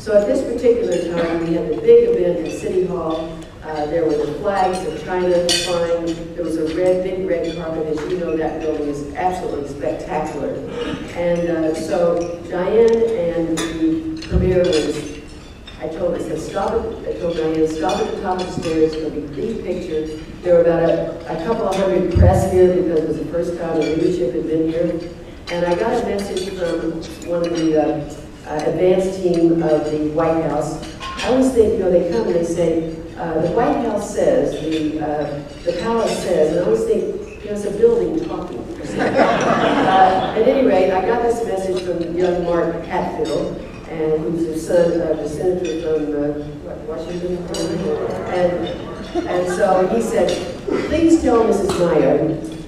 So at this particular time, we had the big event at City Hall. There were the flags of China flying. There was a big red carpet. As you know, that building is absolutely spectacular. And so Diane and the premier was, I told Diane, stop at the top of the stairs. It'll be the picture. There were about a couple of hundred press here because it was the first time the leadership had been here. And I got a message from one of the advanced team of the White House. I always think, they come and they say, the White House says, the palace says, and I always think, it's a building talking. At any rate, I got this message from young Mark Hatfield, and who's the son of the senator from Washington. And so he said, please tell Mrs. Maya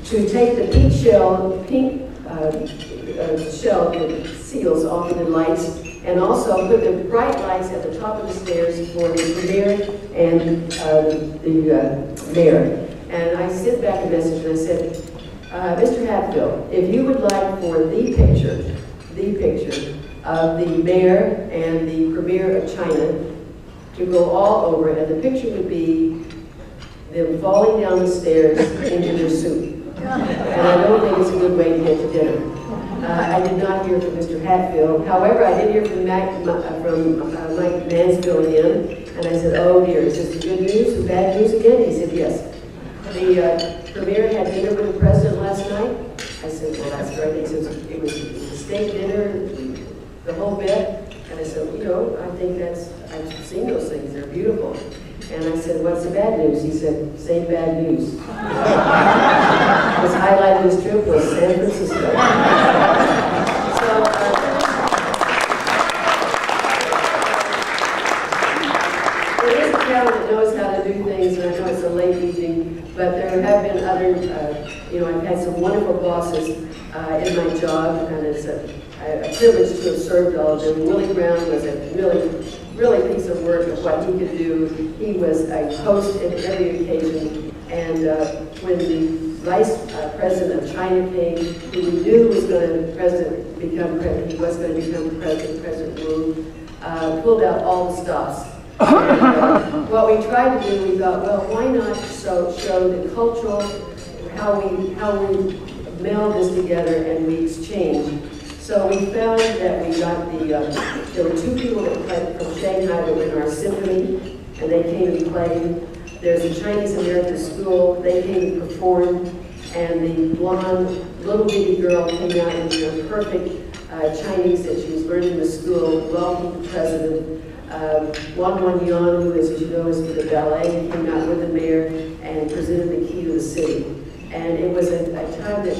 to take the pink shell that seals off of the lights, and also put the bright lights at the top of the stairs for the premier and the mayor. And I sent back a message and I said, Mr. Hatfield, if you would like for the picture of the mayor and the premier of China to go all over, and the picture would be them falling down the stairs into their soup. And I don't think it's a good way to get to dinner. I did not hear from Mr. Hatfield. However, I did hear from Mike Mansfield again, and I said, oh dear, is this good news or bad news again? He said, yes. The premier had dinner with the president last night. I said, well, that's great. He says, it was a steak dinner, the whole bit. And I said, I think I've seen those things, they're beautiful. And I said, what's the bad news? He said, same bad news. His highlight of his trip was San Francisco. It is a town that knows how to do things, and I know it's a late evening, but there have been other, I've had some wonderful bosses in my job, and it's a privilege to have served all of them. Willie Brown was a really piece of work of what he could do. He was a host at every occasion, and when the Vice President of China came, who we knew was going to become president, President Wu, pulled out all the stops. And, what we tried to do, we thought, well, why not show the cultural, how we meld this together and we exchange. So we found that we got there were two people that played from Shanghai that were in our symphony, and they came and played. There's a Chinese American school, they came and performed, and the blonde little bitty girl came out in her perfect Chinese that she was learning in the school, welcomed the president. Wan Yan, who, as you know, is for the ballet, came out with the mayor and presented the key to the city. And it was a time that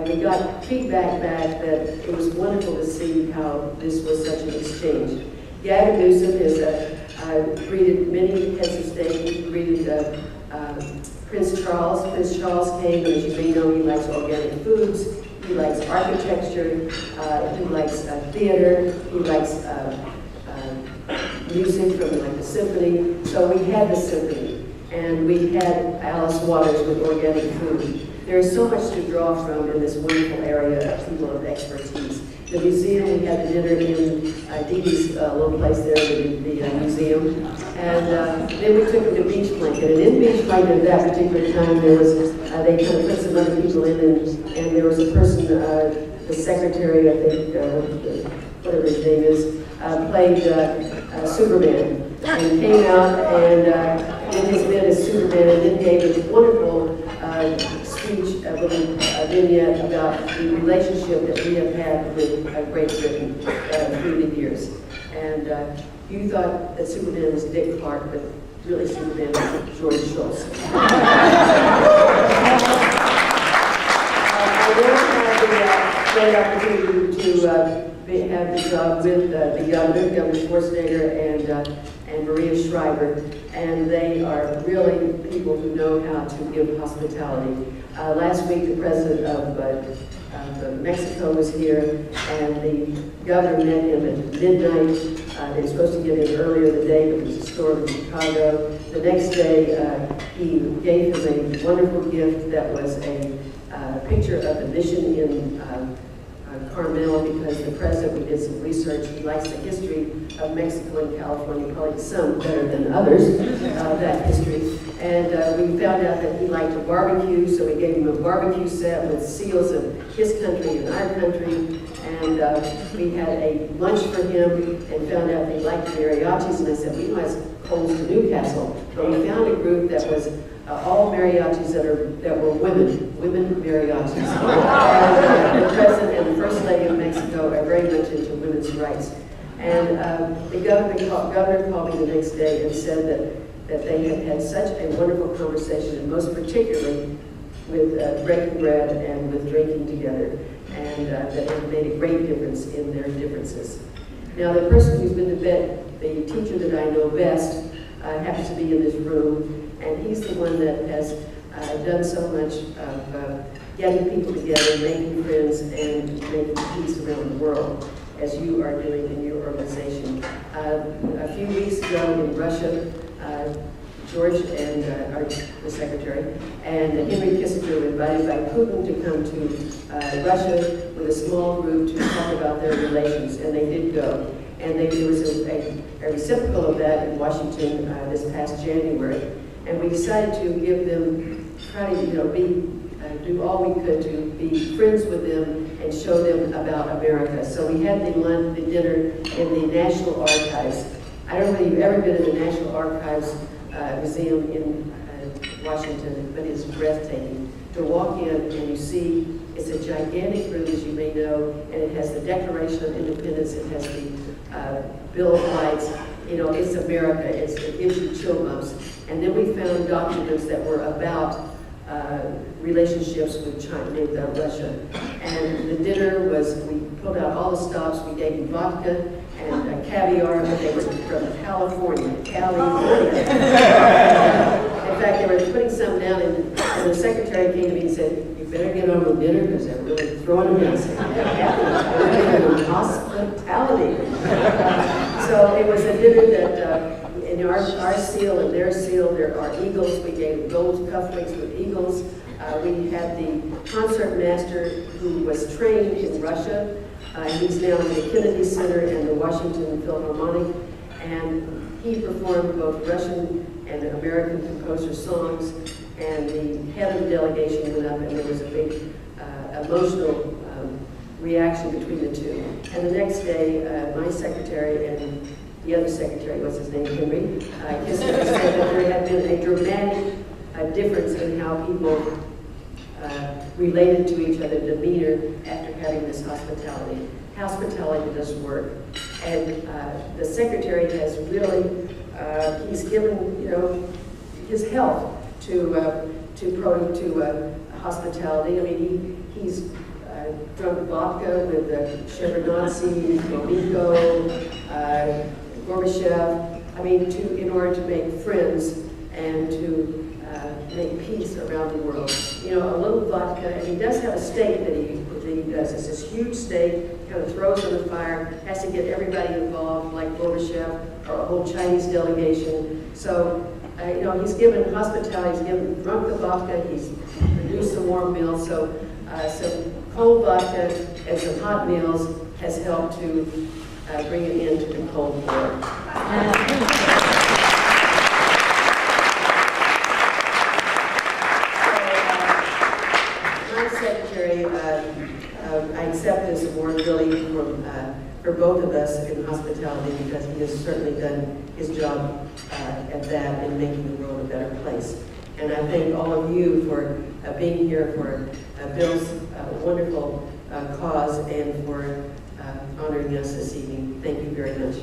we got feedback back that it was wonderful to see how this was such an exchange. Gavin Newsom has greeted many heads of state. He greeted Prince Charles. Prince Charles came, and as you may know, he likes organic foods. He likes architecture. He likes theater. He likes music from like the symphony. So we had the symphony, and we had Alice Waters with organic food. There is so much to draw from in this wonderful area of people of expertise. The museum, we had the dinner in Dee Dee's little place there, the museum. And then we took them to Beach Blanket. And in Beach Blanket at that particular time, there was, they kind of put some other people in, and there was a person, the secretary, I think, whatever his name is, played Superman. And came out and did his bit as Superman, and then gave a wonderful speech, a little vignette about the relationship that we have had with Great Britain through the years. And you thought that Superman was Dick Clark, but really Superman was George Shultz. I then had the great opportunity to have the job with the Governor Schwarzenegger, and Maria Shriver, and they are really people who know how to give hospitality. Last week, the president of Mexico was here, and the governor met him at midnight. They were supposed to get in earlier the day, but there was a storm in Chicago. The next day, he gave him a wonderful gift that was a picture of the mission in Carmel because the president, we did some research, he likes the history of Mexico and California, probably some better than others, that history. And we found out that he liked to barbecue, so we gave him a barbecue set with seals of his country and our country. And we had a lunch for him and found out they liked mariachis. And I said, we know it's close to Newcastle, but we found a group that was all mariachis that were women mariachis. And the president and the first lady of Mexico are very much into women's rights. And the governor called me the next day and said that they had had such a wonderful conversation, and most particularly with breaking bread and with drinking together, and that it made a great difference in their differences. Now, the person who's been to bed, the teacher that I know best, happens to be in this room, and he's the one that has done so much of getting people together, making friends, and making peace around the world, as you are doing in your organization. A few weeks ago in Russia, George and the secretary and Henry Kissinger were invited by Putin to come to Russia with a small group to talk about their relations, and they did go. And there was a reciprocal of that in Washington this past January, and we decided to give them, try to do all we could to be friends with them and show them about America. So we had the dinner in the National Archives. I don't know if you've ever been in the National Archives Museum in Washington, but it's breathtaking. To walk in and you see it's a gigantic room, as you may know, and it has the Declaration of Independence, it has the Bill of Rights. You know, it's America. It gives you chill bumps. And then we found documents that were about relationships with China, with Russia. And the dinner was, we pulled out all the stops, we gave them vodka and caviar, but they were from California. In fact, they were putting some down, and the secretary came to me and said, you better get on with dinner because they're really throwing them down. I said, hospitality. So it was a dinner that, in our seal and their seal, there are eagles. We gave gold cufflinks with eagles. We had the concert master who was trained in Russia. He's now in the Kennedy Center and the Washington Philharmonic, and he performed both Russian and American composer songs, and the head of the delegation went up, and there was a big emotional reaction between the two. And the next day, my secretary and the other secretary, what's his name, Henry, Kissinger, said that there had been a dramatic difference in how people related to each other, demeanor, after having this hospitality. Hospitality does work. And the secretary has really, he's given, his help to hospitality. I mean, he's drunk vodka with Shevardnadze, Gromyko, Gorbachev. I mean, in order to make friends and to make peace around the world. A little vodka, and he does have a steak that he does. It's this huge steak, kind of throws on the fire, has to get everybody involved, like Gorbachev or a whole Chinese delegation. So, he's given hospitality, he's given drunk the vodka, he's produced some warm meals. So, some cold vodka and some hot meals has helped to bring an end to the Cold War. I accept this award really for both of us in hospitality, because he has certainly done his job at that in making the world a better place. And I thank all of you for being here for Bill's wonderful cause and for honoring us this evening. Thank you very much.